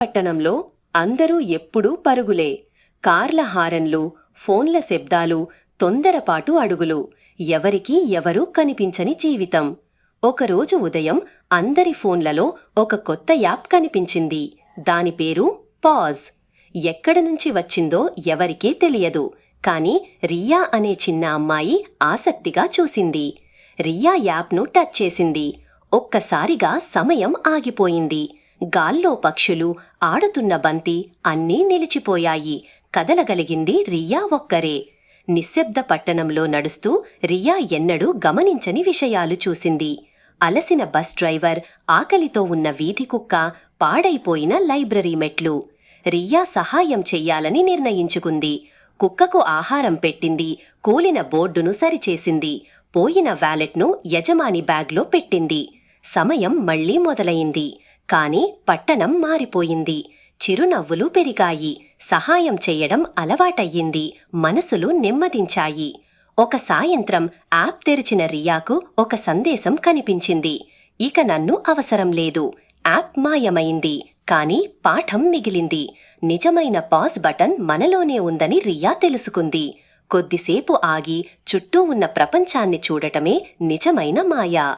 పట్టణంలో అందరూ ఎప్పుడూ పరుగులే. కార్ల హారన్లు, ఫోన్ల శబ్దాలు, తొందరపాటు అడుగులు. ఎవరికీ ఎవరూ కనిపించని జీవితం. ఒకరోజు ఉదయం అందరి ఫోన్లలో ఒక కొత్త యాప్ కనిపించింది. దాని పేరు పాజ్. ఎక్కడనుంచి వచ్చిందో ఎవరికీ తెలియదు. కాని రియా అనే చిన్న అమ్మాయి ఆసక్తిగా చూసింది. రియా యాప్ను టచ్ చేసింది. ఒక్కసారిగా సమయం ఆగిపోయింది. గాల్లో పక్షులు, ఆడుతున్న బంతి అన్నీ నిలిచిపోయాయి. కదలగలిగింది రియా ఒక్కరే. నిశ్శబ్ద పట్టణంలో నడుస్తూ రియా ఎన్నడూ గమనించని విషయాలు చూసింది. అలసిన బస్ డ్రైవర్, ఆకలితో ఉన్న వీధి కుక్క, పాడైపోయిన లైబ్రరీ మెట్లు. రియా సహాయం చెయ్యాలని నిర్ణయించుకుంది. కుక్కకు ఆహారం పెట్టింది, కూలిన బోర్డును సరిచేసింది, పోయిన వ్యాలెట్ను యజమాని బ్యాగ్లో పెట్టింది. సమయం మళ్లీ మొదలయింది. కాని పట్టణం మారిపోయింది. చిరునవ్వులు పెరిగాయి. సహాయం చెయ్యడం అలవాటయ్యింది. మనసులు నెమ్మదించాయి. ఒక సాయంత్రం యాప్ తెరిచిన రియాకు ఒక సందేశం కనిపించింది. ఇక నన్ను అవసరం లేదు. యాప్ మాయమైంది. కాని పాఠం మిగిలింది. నిజమైన పాజ్ బటన్ మనలోనే ఉందని రియా తెలుసుకుంది. కొద్దిసేపు ఆగి చుట్టూ ఉన్న ప్రపంచాన్ని చూడటమే నిజమైన మాయ.